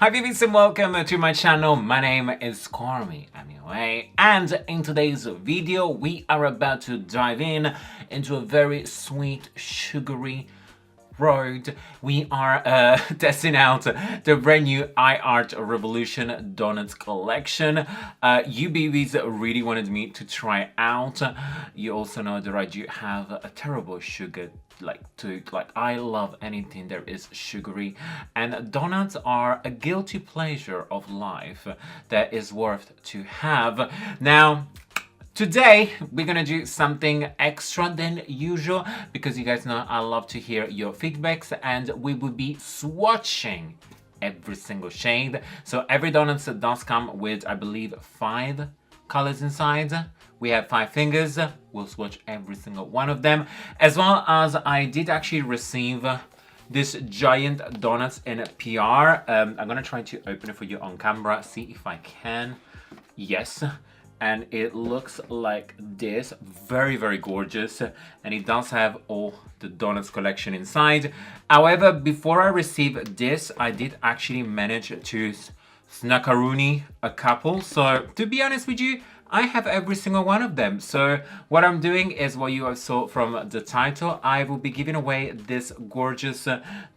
Hi Bibies and welcome to my channel. My name is CarmiMua, and in today's video we are about to dive into a very sweet, sugary road. We are testing out the brand new iArt Revolution Donuts collection. You babies really wanted me to try out. You also know that I do have a terrible sugar tooth. Like, I love anything that is sugary, and donuts are a guilty pleasure of life that is worth to have. Now, today, we're gonna do something extra than usual because you guys know I love to hear your feedbacks, and we will be swatching every single shade. So every donut does come with, I believe, 5 colors inside. We have 5 fingers. We'll swatch every single one of them. As well as I did actually receive this giant donuts in PR. I'm gonna try to open it for you on camera, see if I can. Yes. And it looks like this, very, very gorgeous, and it does have all the donuts collection inside. However, before I received this, I did actually manage to snackaroony a couple. So to be honest with you, I have every single one of them. So what I'm doing is what you saw from the title. I will be giving away this gorgeous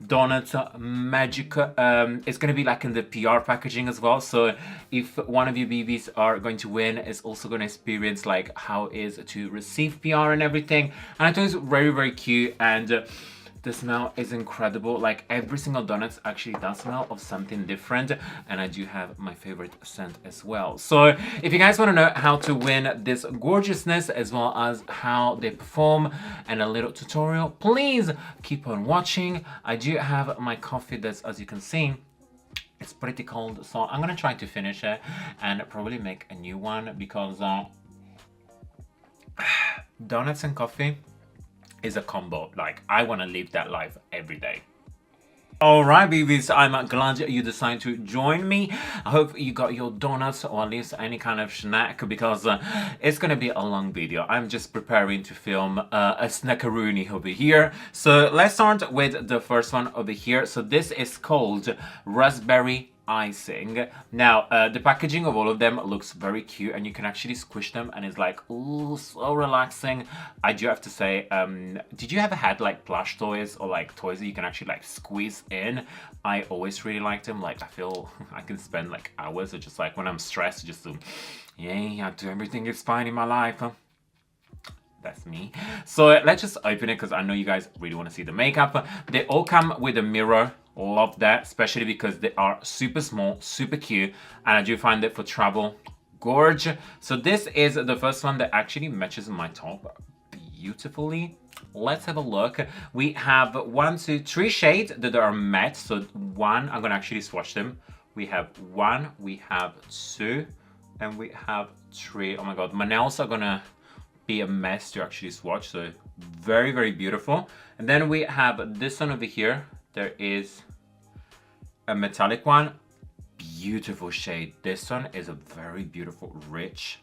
donut magic. It's going to be like in the PR packaging as well. So if one of you babies are going to win, it's also going to experience like how it is to receive PR and everything. And I thought it was very, very cute, and the smell is incredible. Like, every single donut actually does smell of something different, and I do have my favorite scent as well. So if you guys want to know how to win this gorgeousness as well as how they perform and a little tutorial, please keep on watching. I do have my coffee that's, as you can see, it's pretty cold, so I'm gonna try to finish it and probably make a new one because donuts and coffee is a combo. Like, I want to live that life every day. Alright babies, I'm glad you decided to join me. I hope you got your donuts or at least any kind of snack, because it's gonna be a long video. I'm just preparing to film a snackaroony over here. So let's start with the first one over here. So this is called Raspberry Icing. Now, the packaging of all of them looks very cute, and you can actually squish them, and it's like, ooh, so relaxing. I do have to say, did you ever had like plush toys or like toys that you can actually like squeeze in? I always really liked them. Like, I feel I can spend like hours, or just like when I'm stressed, just to, yeah, I do everything is fine in my life. That's me. So let's just open it because I know you guys really want to see the makeup. They all come with a mirror. Love that, especially because they are super small, super cute, and I do find it for travel gorge. So this is the first one that actually matches my top beautifully. Let's have a look. We have 1, 2, 3 shades that are matte. So 1, I'm gonna actually swatch them. We have 1, we have 2, and we have 3. Oh my god, my nails are gonna be a mess to actually swatch. So very, very beautiful. And then we have this one over here. There is a metallic one, beautiful shade. This one is a very beautiful, rich,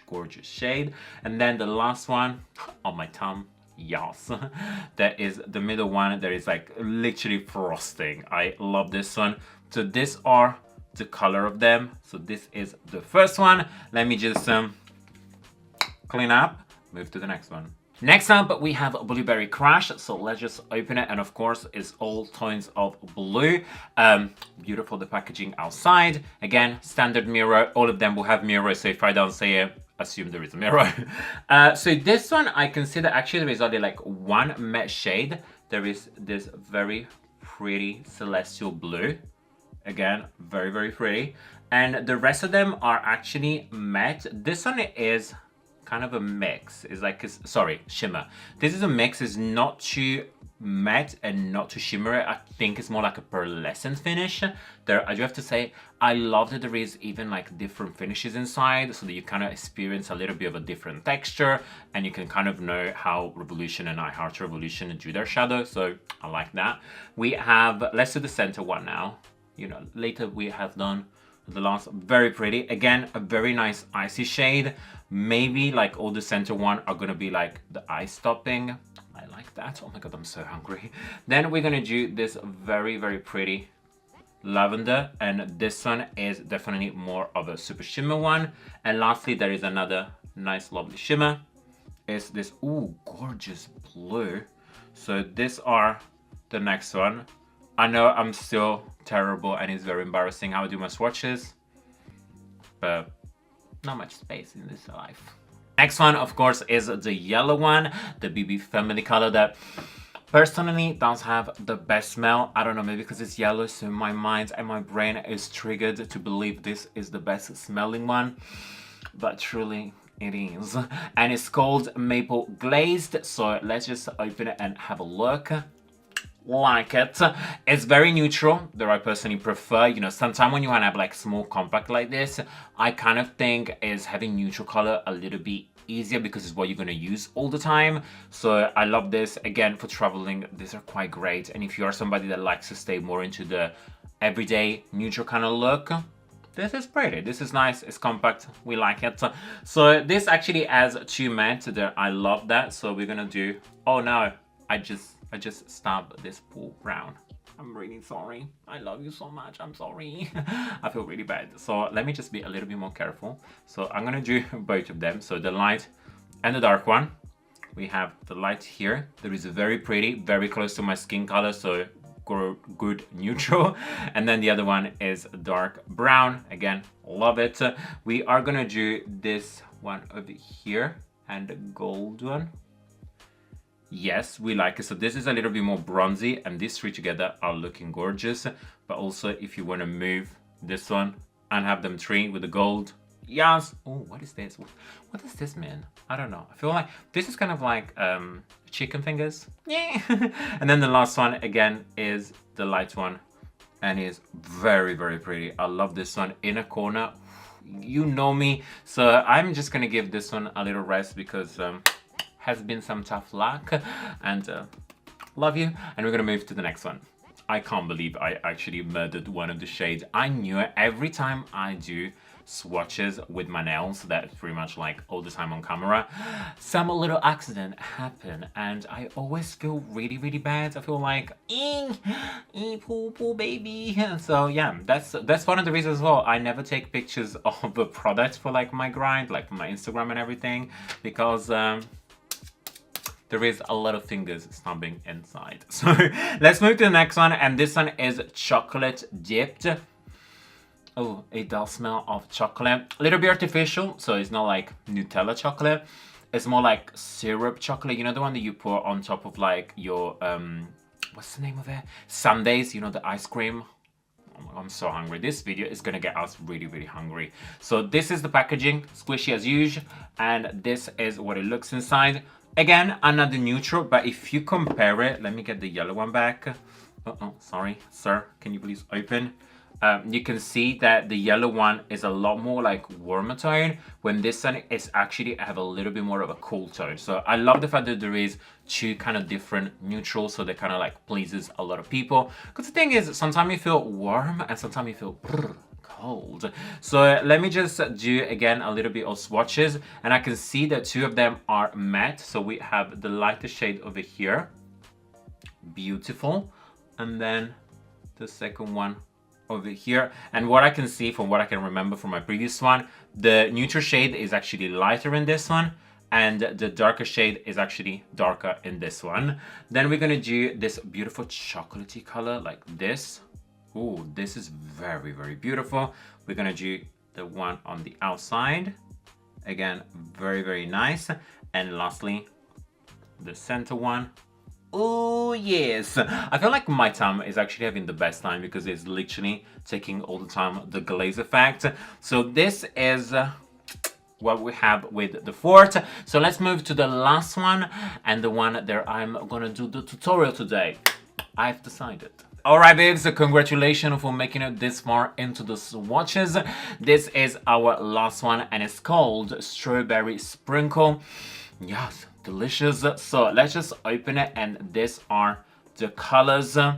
gorgeous shade. And then the last one on my tongue, yes, that is the middle one. That is like literally frosting. I love this one. So these are the color of them. So this is the first one. Let me just clean up, move to the next one. Next up, we have Blueberry Crash. So let's just open it, and of course, it's all tones of blue. Beautiful, the packaging outside. Again, standard mirror. All of them will have mirrors, so if I don't say it, assume there is a mirror. So this one, I consider actually there is only like 1 matte shade. There is this very pretty celestial blue. Again, very, very pretty. And the rest of them are actually matte. This one is kind of a mix. It's like, sorry, shimmer. This is a mix. It's not too matte and not too shimmery. I think it's more like a pearlescent finish. There, I do have to say, I love that there is even like different finishes inside, so that you kind of experience a little bit of a different texture, and you can kind of know how Revolution and iHeart Revolution do their shadow. So I like that. We have, let's do the center one now. You know, later we have done the last. Very pretty. Again, a very nice icy shade. Maybe like all the center one are gonna be like the ice topping. I like that. Oh my god, I'm so hungry. Then we're gonna do this very, very pretty lavender, and this one is definitely more of a super shimmer one. And lastly, there is another nice lovely shimmer. Is this, ooh, gorgeous blue. So these are the next one. I know I'm still terrible and it's very embarrassing how I do my swatches, but not much space in this life. Next one, of course, is the yellow one, the BB family color that personally does have the best smell. I don't know, maybe because it's yellow, so my mind and my brain is triggered to believe this is the best smelling one, but truly it is. And it's called Maple Glazed, so let's just open it and have a look. Like it. It's very neutral, that I personally prefer. You know, sometimes when you want to have like small compact like this, I kind of think is having neutral color a little bit easier because it's what you're going to use all the time. So I love this. Again, for traveling, these are quite great. And if you are somebody that likes to stay more into the everyday neutral kind of look, this is pretty. This is nice. It's compact. We like it. So this actually has 2 matte there. I love that. So we're going to do, oh no, I just stabbed this poor brown. I'm really sorry. I love you so much. I'm sorry. I feel really bad. So let me just be a little bit more careful. So I'm gonna do both of them. So the light and the dark one. We have the light here. There is a very pretty, very close to my skin color. So good neutral. And then the other one is dark brown. Again, love it. We are gonna do this one over here and the gold one. Yes, we like it. So this is a little bit more bronzy, and these 3 together are looking gorgeous. But also, if you want to move this one and have them 3 with the gold, yes. Oh, what is this? What does this mean? I don't know. I feel like this is kind of like chicken fingers. Yeah. And then the last one again is the light one, and is very, very pretty. I love this one in a corner. You know me, so I'm just gonna give this one a little rest because has been some tough luck, and love you. And we're gonna move to the next one. I can't believe I actually murdered one of the shades. I knew it. Every time I do swatches with my nails, that's pretty much like all the time on camera, some little accident happen, and I always feel really, really bad. I feel like, poor baby. So yeah, that's one of the reasons as well. I never take pictures of the product for like my grind, like for my Instagram and everything, because there is a lot of fingers stabbing inside. So let's move to the next one, and this one is chocolate dipped. Oh, it does smell of chocolate. A little bit artificial, so it's not like Nutella chocolate. It's more like syrup chocolate. You know, the one that you put on top of like your, what's the name of it? Sundays, you know, the ice cream. Oh my God, I'm so hungry. This video is gonna get us really, really hungry. So this is the packaging, squishy as usual, and this is what it looks inside. Again, another neutral, but if you compare it, let me get the yellow one back. Oh, sorry, sir, can you please open? You can see that the yellow one is a lot more like warmer tone, when this one is actually have a little bit more of a cool tone. So I love the fact that there is 2 kind of different neutrals, so that kind of like pleases a lot of people. Because the thing is, sometimes you feel warm and sometimes you feel cold. So let me just do again a little bit of swatches, and I can see that 2 of them are matte. So we have the lighter shade over here, beautiful, and then the second one over here. And what I can see from what I can remember from my previous one, the neutral shade is actually lighter in this one, and the darker shade is actually darker in this one. Then we're gonna do this beautiful chocolatey color like this. Oh, this is very, very beautiful. We're gonna do the one on the outside. Again, very, very nice. And lastly, the center one. Oh, yes. I feel like my time is actually having the best time because it's literally taking all the time the glaze effect. So this is what we have with the 4th. So let's move to the last one, and the one that I'm gonna do the tutorial today. I've decided. Alright babes, so congratulations for making it this far into the swatches. This is our last one, and it's called Strawberry Sprinkle. Yes, delicious. So let's just open it, and these are the colors. I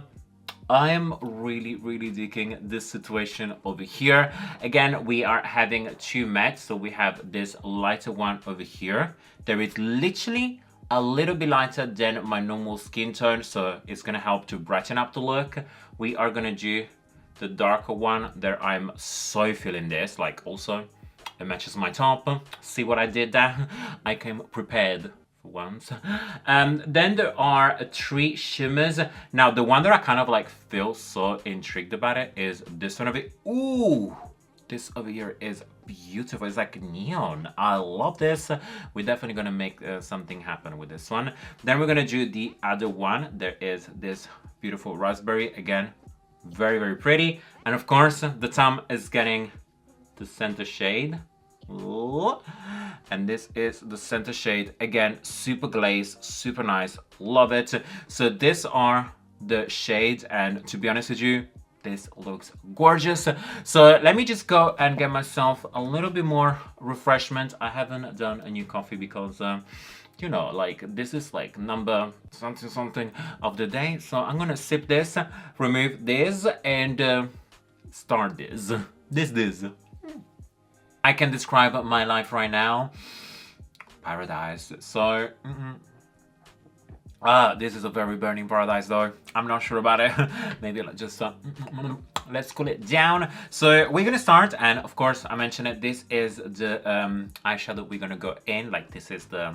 am really, really digging this situation over here. Again, we are having 2 matte, so we have this lighter one over here. There is literally a little bit lighter than my normal skin tone, so it's gonna help to brighten up the look. We are gonna do the darker one, there I'm so feeling this. Like also, it matches my top. See what I did there? I came prepared for once. Then there are 3 shimmers. Now the one that I kind of like feel so intrigued about it is this one of it. Ooh, this over here is beautiful. It's like neon. I love this. We're definitely gonna make something happen with this one. Then we're gonna do the other one. There is this beautiful raspberry. Again, very, very pretty. And of course, the thumb is getting the center shade. And this is the center shade. Again, super glazed, super nice. Love it. So these are the shades, and to be honest with you, this looks gorgeous. So let me just go and get myself a little bit more refreshment. I haven't done a new coffee because you know, like this is like number something of the day. So I'm gonna sip this, remove this, and start this. I can describe my life right now. Paradise. So this is a very burning paradise though. I'm not sure about it. Maybe just let's cool it down. So we're gonna start, and of course I mentioned it, this is the eyeshadow we're gonna go in. Like this is the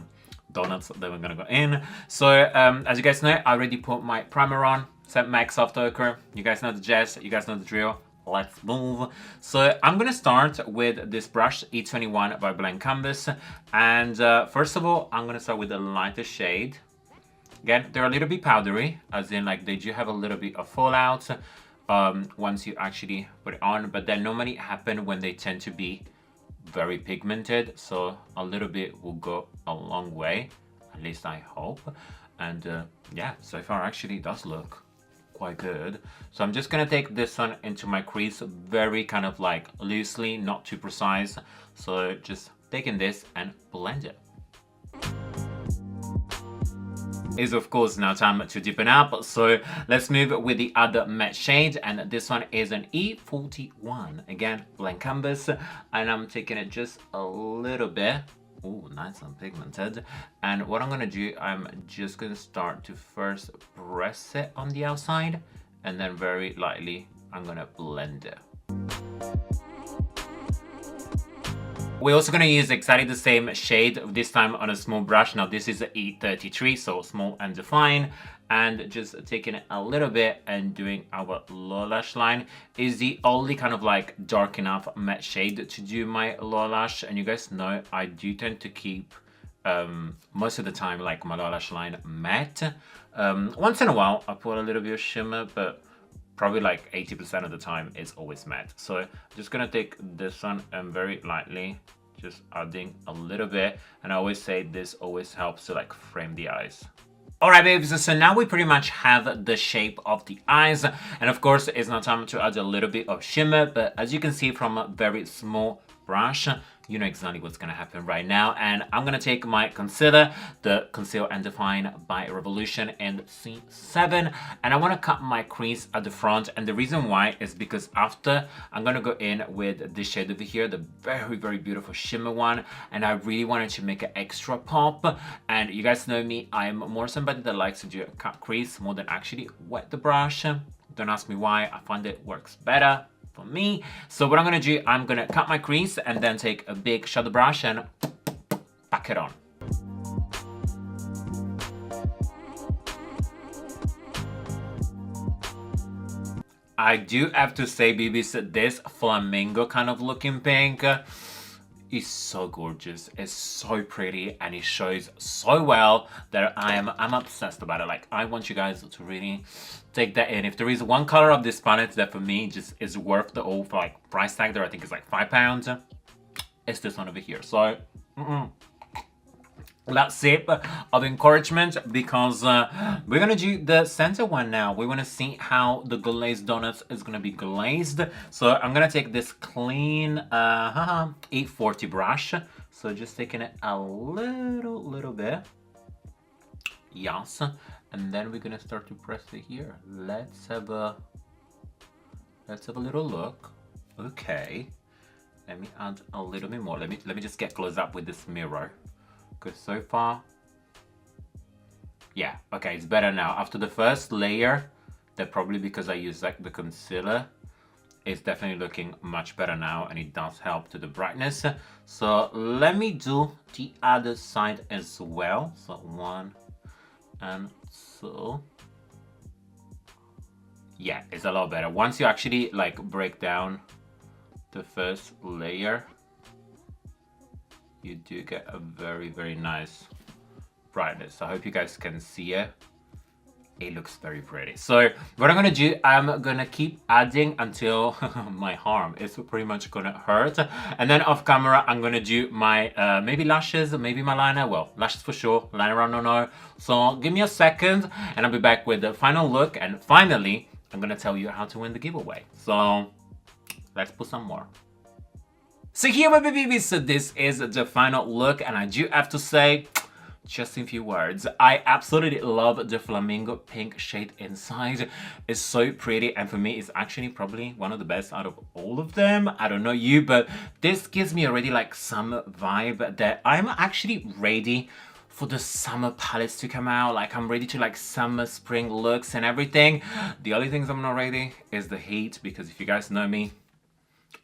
donuts that we're gonna go in. So as you guys know, I already put my primer on, set Max Soft Ochre. You guys know the jazz, you guys know the drill. Let's move. So I'm gonna start with this brush, E21 by Blank Canvas. And first of all, I'm gonna start with the lighter shade. Again, they're a little bit powdery, as in like they do have a little bit of fallout once you actually put it on, but that normally happen when they tend to be very pigmented. So a little bit will go a long way, at least I hope. And yeah, so far actually it does look quite good. So I'm just gonna take this one into my crease very kind of like loosely, not too precise. So just taking this and blend it. Is of course now time to deepen up, so let's move with the other matte shade, and this one is an E41, again Blank Canvas, and I'm taking it just a little bit. Oh, nice and pigmented. And what I'm gonna do, I'm just gonna start to first press it on the outside, and then very lightly I'm gonna blend it. We're also gonna use exactly the same shade, this time on a small brush. Now this is an E33, so small and defined. And just taking it a little bit and doing our lower lash line. Is the only kind of like dark enough matte shade to do my lower lash. And you guys know I do tend to keep most of the time like my lower lash line matte. Once in a while I put a little bit of shimmer, but probably like 80% of the time it's always matte. So I'm just gonna take this one and very lightly just adding a little bit. And I always say this always helps to like frame the eyes. Alright babes, so now we pretty much have the shape of the eyes, and of course it's now time to add a little bit of shimmer, but as you can see from a very small brush, you know exactly what's gonna happen right now. And I'm gonna take my concealer, the Conceal and Define by Revolution in C7, and I wanna cut my crease at the front. And the reason why is because after I'm gonna go in with this shade over here, the very, very beautiful shimmer one, and I really wanted to make an extra pop. And you guys know me, I'm more somebody that likes to do a cut crease more than actually wet the brush. Don't ask me why, I find it works better for me. So what I'm gonna do, I'm gonna cut my crease and then take a big shadow brush and pack it on. I do have to say, Bibies, this flamingo kind of looking pink is so gorgeous. It's so pretty, and it shows so well that I'm obsessed about it. Like, I want you guys to really take that in. If there is one color of this palette that for me just is worth the whole like price tag there, I think it's like £5, it's this one over here. So that sip of encouragement, because we're gonna do the center one now. We want to see how the glazed donuts is gonna be glazed. So I'm gonna take this clean E40 brush. So just taking it a little bit, yes, and then we're gonna start to press it here. Let's have a little look. Okay, let me add a little bit more. Let me just get close up with this mirror. Because so far, yeah, okay, it's better now. After the first layer, that probably because I used like the concealer, it's definitely looking much better now, and it does help to the brightness. So let me do the other side as well. So 1 and 2. Yeah, it's a lot better. Once you actually like break down the first layer, you do get a very, very nice brightness. I hope you guys can see it. It looks very pretty. So what I'm gonna do, I'm gonna keep adding until my arm is pretty much gonna hurt. And then off camera, I'm gonna do my maybe lashes, maybe my liner. Well, lashes for sure, liner I don't know. So give me a second and I'll be back with the final look. And finally, I'm gonna tell you how to win the giveaway. So let's put some more. So here my babies, so this is the final look, and I do have to say, just in a few words, I absolutely love the flamingo pink shade inside. It's so pretty, and for me it's actually probably one of the best out of all of them. I don't know you, but this gives me already like summer vibe that I'm actually ready for the summer palettes to come out. Like I'm ready to like summer spring looks and everything. The only things I'm not ready is the heat, because if you guys know me,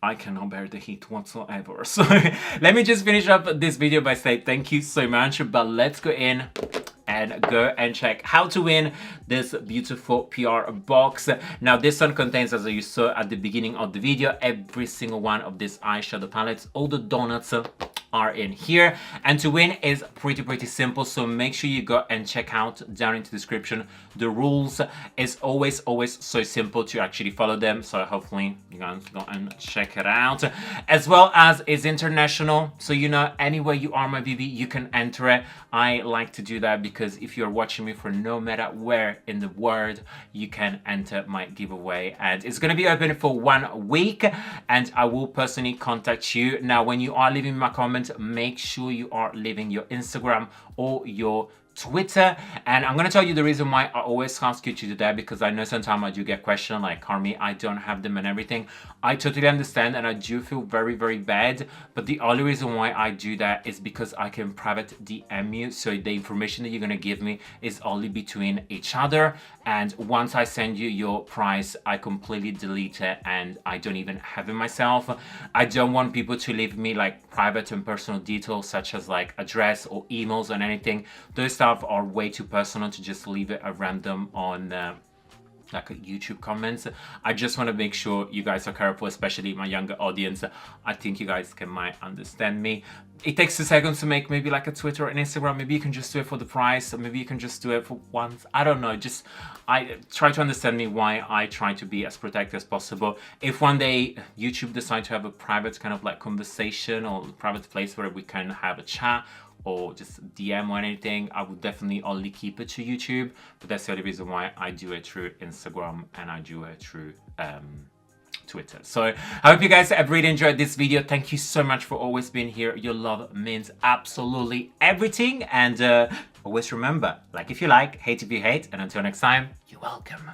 I cannot bear the heat whatsoever. So let me just finish up this video by saying thank you so much, but let's go in and go and check how to win this beautiful PR box. Now this one contains, as you saw at the beginning of the video, every single one of these eyeshadow palettes. All the donuts are in here, and to win is pretty simple, so make sure you go and check out down in the description the rules. It's always so simple to actually follow them, so hopefully you guys go and check it out. As well as it's international, so you know anywhere you are my BB, you can enter it. I like to do that because if you're watching me from no matter where in the world, you can enter my giveaway, and it's gonna be open for 1 week, and I will personally contact you. Now when you are leaving my comments, make sure you are leaving your Instagram or your Twitter, and I'm gonna tell you the reason why I always ask you to do that, because I know sometimes I do get questions like, Carmi, I don't have them and everything. I totally understand, and I do feel very bad, but the only reason why I do that is because I can private DM you, so the information that you're gonna give me is only between each other, and once I send you your prize, I completely delete it and I don't even have it myself. I don't want people to leave me like private and personal details such as like address or emails and anything. Those stuff are way too personal to just leave it at random on like a YouTube comments. I just want to make sure you guys are careful, especially my younger audience. I think you guys might understand me. It takes 2 seconds to make maybe like a Twitter or an Instagram. Maybe you can just do it for the price, or maybe you can just do it for once. I don't know. Just I try to understand me why I try to be as protected as possible. If one day YouTube decide to have a private kind of like conversation or private place where we can have a chat or just DM or anything, I would definitely only keep it to YouTube, but that's the only reason why I do it through Instagram and I do it through Twitter. So I hope you guys have really enjoyed this video. Thank you so much for always being here. Your love means absolutely everything, and always remember, like if you like, hate if you hate, and until next time, you're welcome.